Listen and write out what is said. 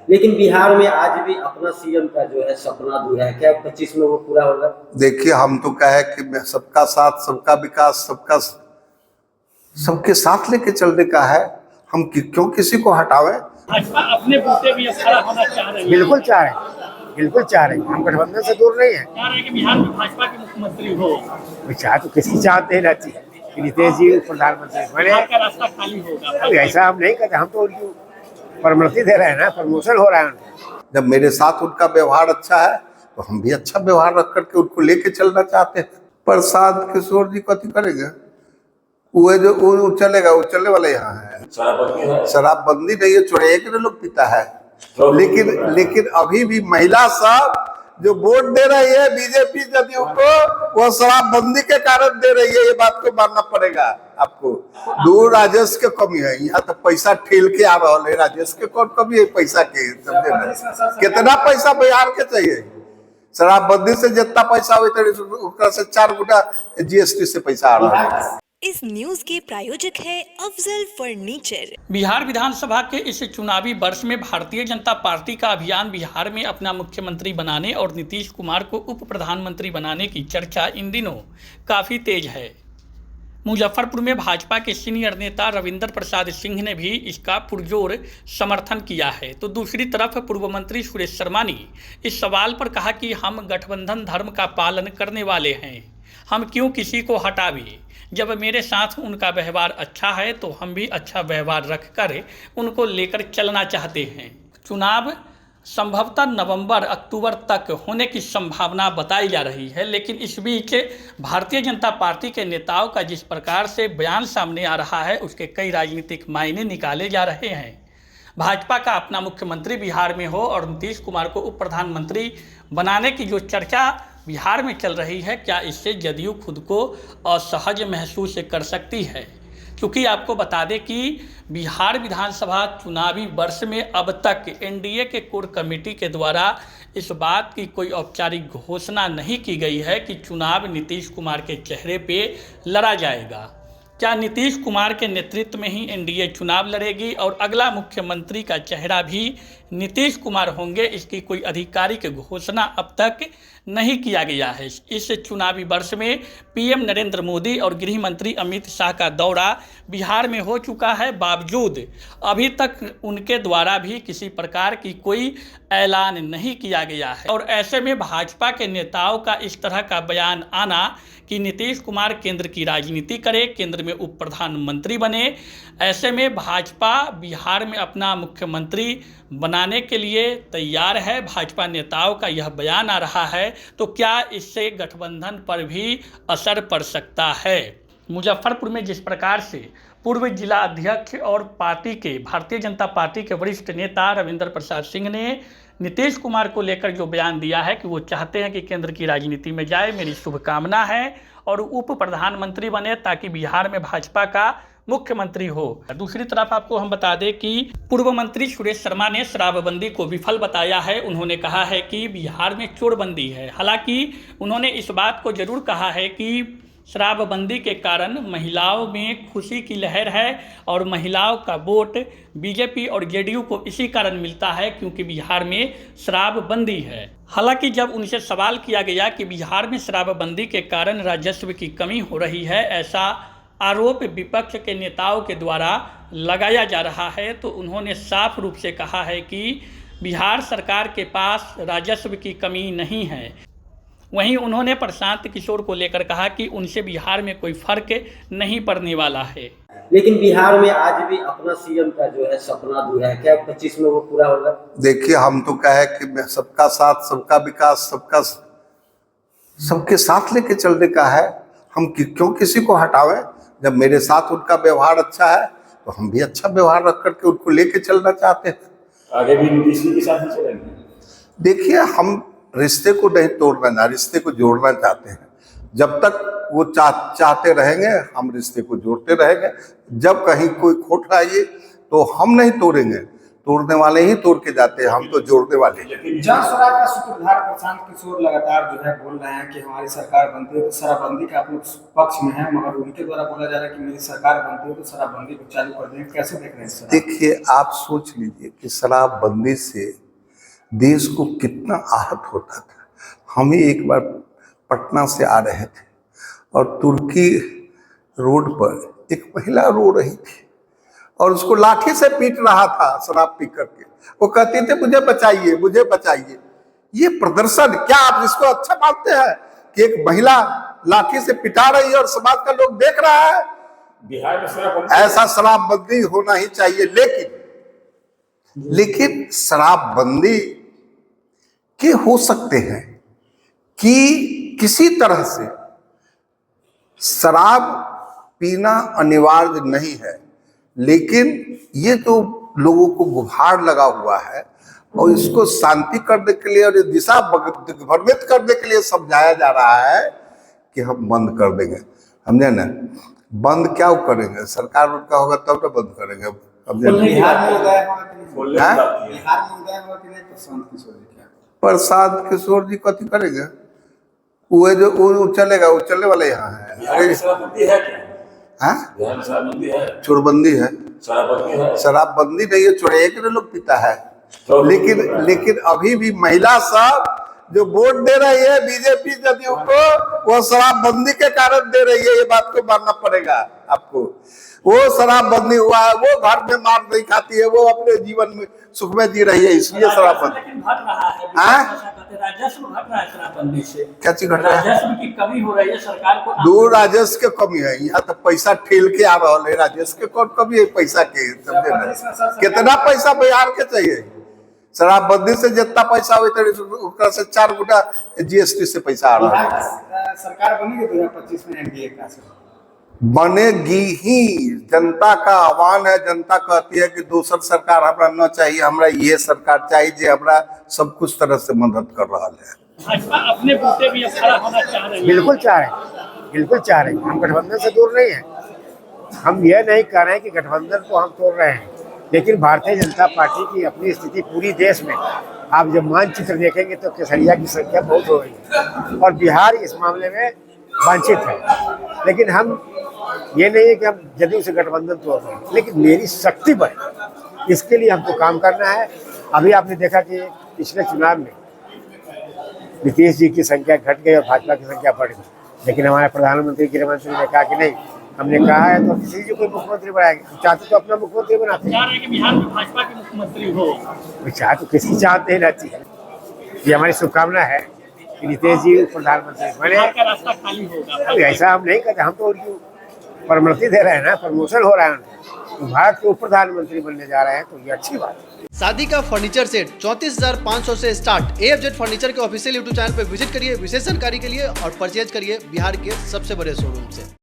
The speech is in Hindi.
लेकिन बिहार में आज भी अपना सीएम का जो है सपना अधूरा है, क्या 25 में वो पूरा होगा? देखिए, हम तो कहे कि सबका साथ, सबका विकास, सबके साथ लेके चलने का है। हम क्यों किसी को हटावे? भाजपा अपने बूते भी अब खड़ा होना चाह रही है। बिल्कुल चाह रहे हैं, बिल्कुल चाह रहे हैं। हम गठबंधन से दूर नहीं है। चाह रहे हैं कि बिहार में भाजपा के मुख्यमंत्री हो। चाह तो किसकी चाहते रहती है कि नीतीश जी प्रधानमंत्री बने। बिहार का रास्ता खाली होगा। ऐसा हम नहीं कहते, हम तो उनकी परमति दे रहे हैं ना, प्रमोशन हो रहा है उनका। जब मेरे साथ उनका व्यवहार अच्छा है तो हम भी अच्छा व्यवहार रख करके उनको लेके चलना चाहते हैं। प्रसाद किशोर जी कथी करेंगे? वो चलेगा, वो चलने वाले यहाँ है। शराबबंदी नहीं है, चोरे एक लोग पीता है। लेकिन अभी भी महिला सब जो वोट दे रही है बीजेपी जदयू को, वो शराबबंदी के कारण दे रही है। ये बात को मानना पड़ेगा आपको। दूर राजस्व के कमी है, यहाँ तो पैसा ठेल के आ रहा है। राजस्व के कौन कमी है? पैसा के, समझे ना? कितना पैसा बिहार के चाहिए? शराबबंदी से जितना पैसा हुआ से 4 गुना जीएसटी से पैसा आ रहा है। इस न्यूज के प्रायोजक है अफजल फर्नीचर। बिहार विधानसभा के इस चुनावी वर्ष में भारतीय जनता पार्टी का अभियान बिहार में अपना मुख्यमंत्री बनाने और नीतीश कुमार को उप प्रधानमंत्री बनाने की चर्चा इन दिनों काफ़ी तेज है। मुजफ्फरपुर में भाजपा के सीनियर नेता रविंद्र प्रसाद सिंह ने भी इसका पुरजोर समर्थन किया है। तो दूसरी तरफ पूर्व मंत्री सुरेश शर्मा ने इस सवाल पर कहा कि हम गठबंधन धर्म का पालन करने वाले हैं, हम क्यों किसी को हटावे। जब मेरे साथ उनका व्यवहार अच्छा है तो हम भी अच्छा व्यवहार रखकर उनको लेकर चलना चाहते हैं। चुनाव संभवतः नवंबर अक्टूबर तक होने की संभावना बताई जा रही है, लेकिन इस बीच भारतीय जनता पार्टी के नेताओं का जिस प्रकार से बयान सामने आ रहा है उसके कई राजनीतिक मायने निकाले जा रहे हैं। भाजपा का अपना मुख्यमंत्री बिहार में हो और नीतीश कुमार को उप प्रधानमंत्री बनाने की जो चर्चा बिहार में चल रही है, क्या इससे जदयू खुद को असहज महसूस कर सकती है? क्योंकि आपको बता दें कि बिहार विधानसभा चुनावी वर्ष में अब तक एनडीए के कोर कमेटी के द्वारा इस बात की कोई औपचारिक घोषणा नहीं की गई है कि चुनाव नीतीश कुमार के चेहरे पे लड़ा जाएगा। क्या नीतीश कुमार के नेतृत्व में ही एनडीए चुनाव लड़ेगी और अगला मुख्यमंत्री का चेहरा भी नीतीश कुमार होंगे, इसकी कोई आधिकारिक घोषणा अब तक नहीं किया गया है। इस चुनावी वर्ष में पीएम नरेंद्र मोदी और गृह मंत्री अमित शाह का दौरा बिहार में हो चुका है, बावजूद अभी तक उनके द्वारा भी किसी प्रकार की कोई ऐलान नहीं किया गया है। और ऐसे में भाजपा के नेताओं का इस तरह का बयान आना कि नीतीश कुमार केंद्र की राजनीति करे, केंद्र में उप प्रधानमंत्री बने, ऐसे में भाजपा बिहार में अपना मुख्यमंत्री बनाने के लिए तैयार है। भाजपा नेताओं का यह बयान आ रहा है, तो क्या इससे गठबंधन पर भी असर पड़ सकता है? मुजफ्फरपुर में जिस प्रकार से पूर्व जिला अध्यक्ष और पार्टी के भारतीय जनता पार्टी के वरिष्ठ नेता रविंद्र प्रसाद सिंह ने नीतीश कुमार को लेकर जो बयान दिया है कि वो चाहते हैं कि केंद्र की राजनीति में जाए, मेरी शुभकामना है और उप प्रधानमंत्री बने ताकि बिहार में भाजपा का मुख्यमंत्री हो। दूसरी तरफ आपको हम बता दें कि पूर्व मंत्री सुरेश शर्मा ने शराबबंदी को विफल बताया है। उन्होंने कहा है कि बिहार में चोरबंदी है। हालांकि उन्होंने इस बात को जरूर कहा है कि शराबबंदी के कारण महिलाओं में खुशी की लहर है और महिलाओं का वोट बीजेपी और जेडीयू को इसी कारण मिलता है क्योंकि बिहार में शराबबंदी है। हालांकि जब उनसे सवाल किया गया कि बिहार में शराबबंदी के कारण राजस्व की कमी हो रही है, ऐसा आरोप विपक्ष के नेताओं के द्वारा लगाया जा रहा है, तो उन्होंने साफ रूप से कहा है कि बिहार सरकार के पास राजस्व की कमी नहीं है। वहीं उन्होंने प्रशांत किशोर को लेकर कहा कि उनसे बिहार में कोई फर्क नहीं पड़ने वाला है। लेकिन बिहार में आज भी अपना सीएम का जो है सपना अधूरा है, क्या 25 में वो पूरा होगा? देखिए, हम तो कहे कि सबका साथ, सबका विकास, सबके साथ लेके चलने का है। हम क्यों किसी को हटावे? जब मेरे साथ उनका व्यवहार अच्छा है तो हम भी अच्छा व्यवहार रख करके उनको लेके चलना चाहते हैं। आगे भी नीतीश जी के साथ ही चलेंगे। देखिए, हम रिश्ते को नहीं तोड़ना ना, रिश्ते को जोड़ना चाहते हैं। जब तक वो चाहते रहेंगे हम रिश्ते को जोड़ते रहेंगे। जब कहीं कोई खोट आइए तो हम नहीं तोड़ेंगे। तोड़ने वाले ही तोड़ के जाते हैं, हम तो जोड़ने वाले हैं। लेकिन जन स्वराज का सूत्रधार प्रशांत किशोर लगातार जो है बोल रहे हैं कि हमारी सरकार बनती है तो शराबबंदी का आप लोग पक्ष में है, मगर उनके द्वारा बोला जा रहा है कि मेरी सरकार बनती है तो शराबबंदी को चालू कर देंगे। कैसे देख रहे हैं सर? देखिए, आप सोच लीजिए कि शराबबंदी से देश को कितना आहत होता था। हम ही एक बार पटना से आ रहे थे और तुर्की रोड पर एक महिला रो रही थी और उसको लाठी से पीट रहा था शराब पी करके। वो कहती थी मुझे बचाइए, मुझे बचाइए। ये प्रदर्शन क्या आप इसको अच्छा मानते हैं कि एक महिला लाठी से पिटा रही है और समाज का लोग देख रहा है? बिहार में शराबबंदी ऐसा शराबबंदी होना ही चाहिए, लेकिन शराबबंदी के हो सकते हैं कि किसी तरह से शराब पीना अनिवार्य नहीं है, लेकिन ये तो लोगों को गुहार लगा हुआ है और इसको शांति करने के लिए और दिशा दिग्भ्रमित करने के लिए समझाया जा रहा है कि हम बंद कर देंगे। समझे ना? बंद क्या करेंगे? सरकार उनका होगा तब तो बंद करेंगे। बिहार में उदय हुआ कि नहीं? बोलने हाँ? की बात की है। बिहार में उदय हुआ कि नहीं प्रशांत किशोर जी? क्या प्रसाद किशोर जी कथी करेंगे? वो जो वो चलेगा, वो चलने वाले यहाँ है। बिहार में शराबबंदी है क्या? हाँ? बिहार में शराबबंदी है? चोरबंदी है, शराबबंदी है? शराबबंदी नहीं है, चोरे एक लोग पीता है। लेकिन अभी भी महिला सब जो वोट दे रही है बीजेपी जदयू को, वो शराबबंदी के कारण दे रही है। ये बात को मानना पड़ेगा आपको। वो शराबबंदी हुआ है, वो घर में मार नहीं खाती है, वो अपने जीवन में सुख में जी रही है, इसलिए शराबबंदी। लेकिन घट रहा है, हाँ? राजस्व घट रहा है शराबबंदी से। क्या चीज घट रहा है? राजस्व की कमी हो रही है सरकार को। दूर राजस्व के कमी है, यहाँ तो पैसा ठेल के आ रहा है। राजस्व के कौन कमी है? पैसा के, समझे ना? कितना पैसा बिहार के चाहिए? शराबबंदी से जितना पैसा हुआ से 4 गुना जीएसटी से पैसा आ रहा है। बिहार की सरकार बनेगी 2025 में एनडीए का? बनेगी ही। जनता का आह्वान है, जनता कहती है कि दूसर सरकार हमरा न चाहिए, हमरा ये सरकार चाहिए जो हमरा सब कुछ तरह से मदद कर रहा है। भाजपा अपने बूते भी अब खड़ा होना चाह रही है। बिल्कुल चाह रहे हैं, बिल्कुल चाह रहे हैं। हम गठबंधन से दूर नहीं है। हम यह नहीं कह रहे हैं कि गठबंधन को हम तोड़ रहे हैं, लेकिन भारतीय जनता पार्टी की अपनी स्थिति पूरी देश में आप जब मानचित्र देखेंगे तो केसरिया की संख्या बहुत हो रही है और बिहार इस मामले में वांछित है। लेकिन हम ये नहीं है कि हम जदयू से गठबंधन तोड़ रहे हैं, लेकिन मेरी शक्ति बढ़े इसके लिए हमको काम करना है। अभी आपने देखा कि पिछले चुनाव में नीतीश जी की संख्या घट गई और भाजपा की संख्या बढ़ गई, लेकिन हमारे प्रधानमंत्री गृह मंत्री ने कहा कि नहीं, हमने कहा है तो किसी जी को मुख्यमंत्री बनाएंगे। चाहते तो अपना मुख्यमंत्री बनाते चाह रहे हैं कि बिहार में भाजपा के मुख्यमंत्री हो। चाह तो किसकी चाहते नहीं रहती है। ये हमारी शुभकामना है कि नीतीश जी प्रधानमंत्री बने। बिहार का रास्ता खाली होगा। अभी ऐसा हम नहीं करते, हम तो उनकी प्रमोशन दे रहे हैं ना, प्रमोशन हो रहा है उनका। तो भारत के उप प्रधानमंत्री बनने जा रहे हैं तो ये अच्छी बात है। शादी का फर्नीचर सेट 34,500 से स्टार्ट। AFZ फर्नीचर के ऑफिशियल YouTube चैनल पर विजिट करिए विशेष जानकारी के लिए और परचेज करिए बिहार के सबसे बड़े शोरूम से।